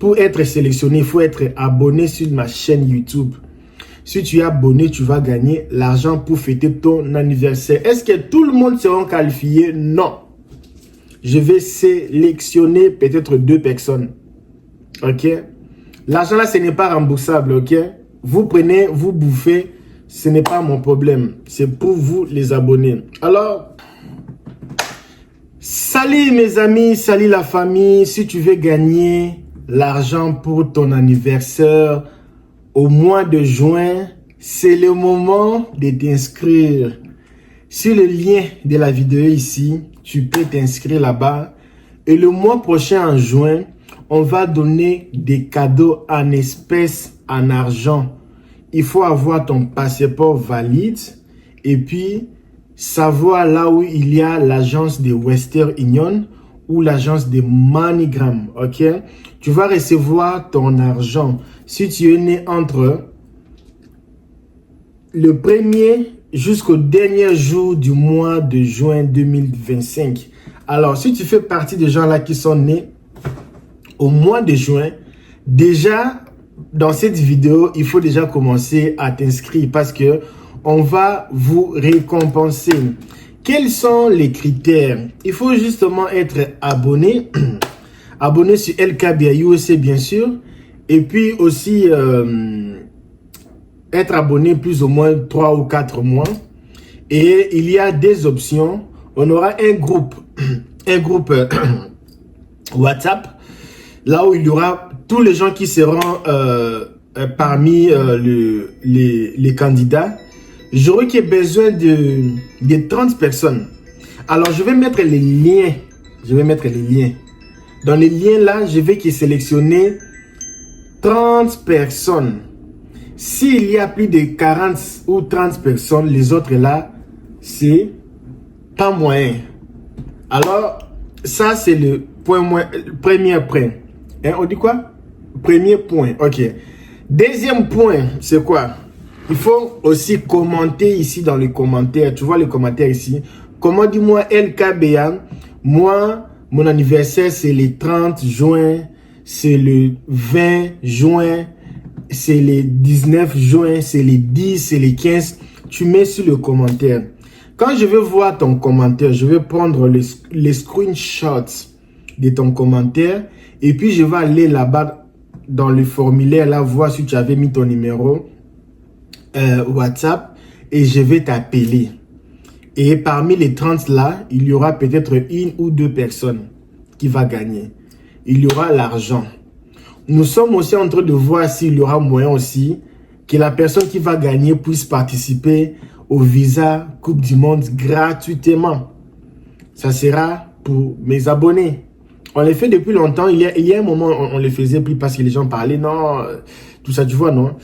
pour être sélectionné, il faut être abonné sur ma chaîne YouTube. Si tu es abonné, tu vas gagner l'argent pour fêter ton anniversaire. Est-ce que tout le monde sera qualifié? Non. Je vais sélectionner peut-être 2 personnes. Ok? L'argent là, ce n'est pas remboursable. Ok? Vous prenez, vous bouffez. Ce n'est pas mon problème. C'est pour vous les abonnés. Alors, salut mes amis, salut la famille. Si tu veux gagner l'argent pour ton anniversaire au mois de juin, c'est le moment de t'inscrire. Sur le lien de la vidéo ici, tu peux t'inscrire là-bas. Et le mois prochain en juin, on va donner des cadeaux en espèces, en argent. Il faut avoir ton passeport valide et puis savoir là où il y a l'agence de Western Union ou l'agence de MoneyGram, ok? Tu vas recevoir ton argent si tu es né entre le 1er jusqu'au dernier jour du mois de juin 2025. Alors, si tu fais partie des gens là qui sont nés au mois de juin, déjà, dans cette vidéo, il faut déjà commencer à t'inscrire parce que on va vous récompenser. Quels sont les critères? Il faut justement être abonné, abonné sur LKBA USA bien sûr, et puis aussi être abonné plus ou moins 3 ou 4 mois. Et il y a des options. On aura un groupe WhatsApp, là où il y aura tous les gens qui seront parmi les candidats. J'aurai besoin de 30 personnes. Alors, je vais mettre les liens. Dans les liens là, je vais sélectionner 30 personnes. S'il y a plus de 40 ou 30 personnes, les autres là, c'est pas moyen. Alors, ça c'est le premier point. Hein, on dit quoi? Premier point, ok. Deuxième point, c'est quoi? Il faut aussi commenter ici dans les commentaires. Tu vois les commentaires ici. Comment dis-moi LKBA? Moi, mon anniversaire, c'est le 30 juin. C'est le 20 juin. C'est le 19 juin. C'est le 10. C'est le 15. Tu mets sur le commentaire. Quand je vais voir ton commentaire, je vais prendre les screenshots de ton commentaire. Et puis, je vais aller là-bas dans le formulaire, là, voir si tu avais mis ton numéro WhatsApp et je vais t'appeler. Et parmi les 30 là, il y aura peut-être 1 ou 2 personnes qui va gagner. Il y aura l'argent. Nous sommes aussi en train de voir s'il y aura moyen aussi que la personne qui va gagner puisse participer au visa Coupe du Monde gratuitement. Ça sera pour mes abonnés. On les fait depuis longtemps. Il y a un moment, on les faisait plus parce que les gens parlaient. Non, tout ça, tu vois, non.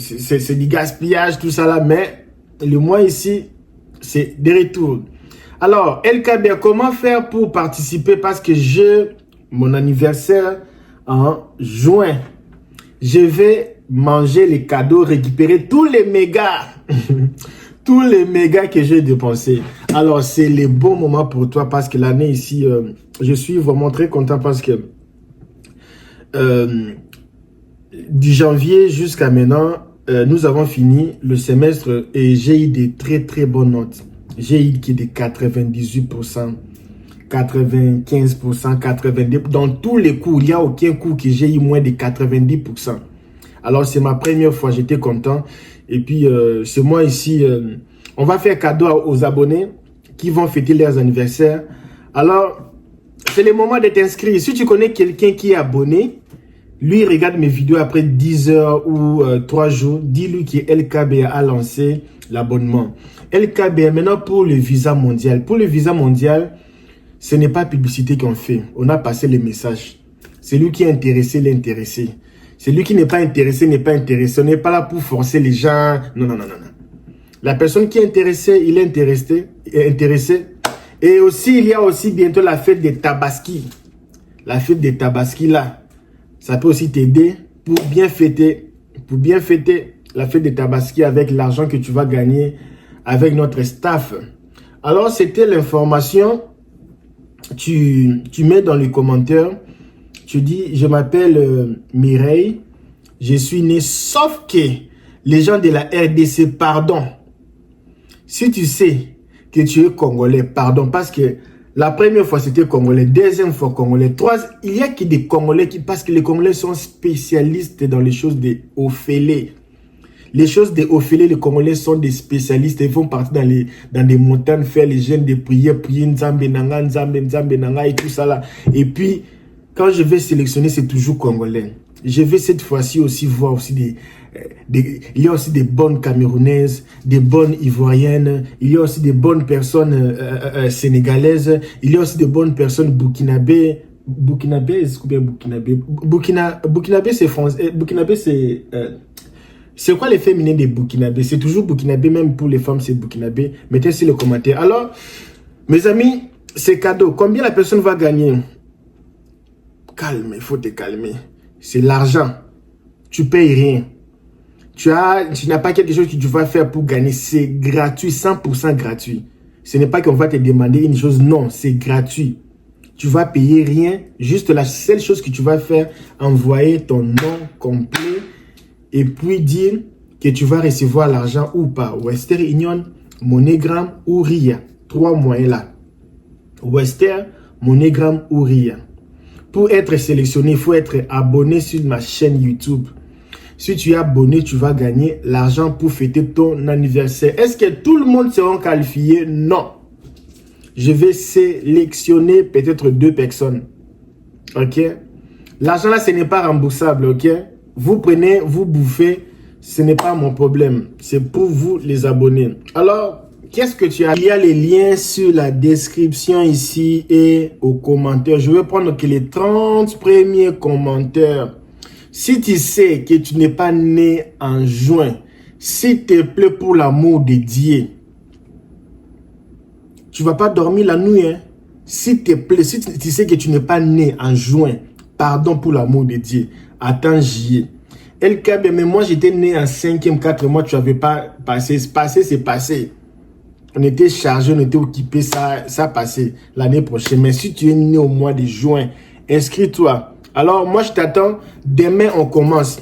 C'est du gaspillage, tout ça là. Mais le mois ici, c'est des retours. Alors, LKB, comment faire pour participer? Parce que j'ai mon anniversaire en juin. Je vais manger les cadeaux, récupérer tous les mégas. Tous les mégas que j'ai dépensés. Alors, c'est le bon moment pour toi parce que l'année ici, je suis vraiment très content parce que du janvier jusqu'à maintenant, nous avons fini le semestre et j'ai eu des très bonnes notes. J'ai eu qui est de 98%, 95%, 90%. Dans tous les cours, il n'y a aucun cours que j'ai eu moins de 90%. Alors, c'est ma première fois, j'étais content. Et puis, ce mois ici, on va faire cadeau aux abonnés qui vont fêter leurs anniversaires. Alors, c'est le moment de t'inscrire. Si tu connais quelqu'un qui est abonné, lui, regarde mes vidéos après 10 heures ou 3 jours. Dis-lui que LKBA a lancé l'abonnement. LKBA, maintenant pour le visa mondial. Pour le visa mondial, ce n'est pas publicité qu'on fait. On a passé les messages. Celui qui est intéressé, l'intéressé. Celui qui n'est pas intéressé, n'est pas intéressé. On n'est pas là pour forcer les gens. Non. La personne qui est intéressée, il est intéressé. Et aussi, il y a aussi bientôt la fête des Tabaski. La fête des Tabaski là. Ça peut aussi t'aider pour bien fêter la fête des Tabaski avec l'argent que tu vas gagner avec notre staff. Alors, c'était l'information. Tu mets dans les commentaires. Tu dis, je m'appelle Mireille, je suis né, sauf que les gens de la RDC, pardon. Si tu sais que tu es Congolais, pardon, parce que la première fois c'était Congolais, deuxième fois Congolais, troisième, il y a que des Congolais qui, parce que les Congolais sont spécialistes dans les choses de Ophélie. Les choses de Ophélie, les Congolais sont des spécialistes. Ils vont partir dans des montagnes, faire les jeûnes de prière, prier Nzambe Nanga, Nzambe Nanga et tout ça là. Et puis, quand je vais sélectionner, c'est toujours Congolais. Je vais cette fois-ci aussi voir aussi il y a aussi des bonnes Camerounaises, des bonnes Ivoiriennes, il y a aussi des bonnes personnes sénégalaises, il y a aussi des bonnes personnes burkinabé. Burkinabé, est-ce que bien burkinabé? Burkinabé, c'est français. Burkinabé, c'est quoi les féminins des burkinabé? C'est toujours burkinabé, même pour les femmes, c'est burkinabé. Mettez sur les commentaires. Alors, mes amis, c'est cadeau. Combien la personne va gagner? Calme, il faut te calmer. C'est l'argent. Tu payes rien. Tu n'as pas quelque chose que tu vas faire pour gagner. C'est gratuit, 100% gratuit. Ce n'est pas qu'on va te demander une chose. Non, c'est gratuit. Tu vas payer rien. Juste la seule chose que tu vas faire, envoyer ton nom complet et puis dire que tu vas recevoir l'argent ou pas. Western Union, MoneyGram ou RIA. 3 moyens là. Western, MoneyGram ou RIA. Pour être sélectionné, il faut être abonné sur ma chaîne YouTube. Si tu es abonné, tu vas gagner l'argent pour fêter ton anniversaire. Est-ce que tout le monde sera qualifié? Non. Je vais sélectionner peut-être 2 personnes. Ok? L'argent là, ce n'est pas remboursable. Ok? Vous prenez, vous bouffez. Ce n'est pas mon problème. C'est pour vous les abonnés. Alors, qu'est-ce que tu as? Il y a les liens sur la description ici et aux commentaires. Je vais prendre que les 30 premiers commentaires. Si tu sais que tu n'es pas né en juin, s'il te plaît, pour l'amour de Dieu, tu ne vas pas dormir la nuit. Hein? S'il te plaît, si tu sais que tu n'es pas né en juin, pardon pour l'amour de Dieu, attends juillet. LKB, mais moi j'étais né en 5e, 4 mois, tu n'avais pas passé. Passé, c'est passé. On était chargé, on était occupé, ça passé l'année prochaine. Mais si tu es né au mois de juin, inscris-toi. Alors, moi, je t'attends. Demain, on commence.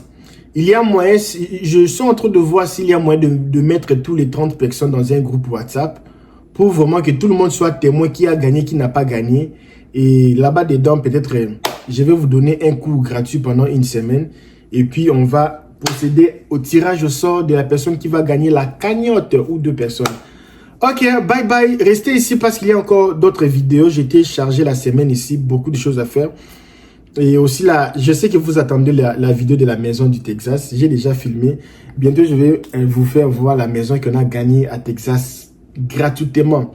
Il y a moyen, je suis en train de voir s'il y a moyen de mettre tous les 30 personnes dans un groupe WhatsApp pour vraiment que tout le monde soit témoin qui a gagné, qui n'a pas gagné. Et là-bas dedans, peut-être, je vais vous donner un cours gratuit pendant une semaine. Et puis, on va procéder au tirage au sort de la personne qui va gagner la cagnotte ou 2 personnes. Ok, bye bye. Restez ici parce qu'il y a encore d'autres vidéos. J'ai été chargé la semaine ici, beaucoup de choses à faire. Et aussi là, je sais que vous attendez la vidéo de la maison du Texas. J'ai déjà filmé. Bientôt, je vais vous faire voir la maison qu'on a gagnée à Texas gratuitement.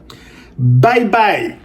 Bye bye.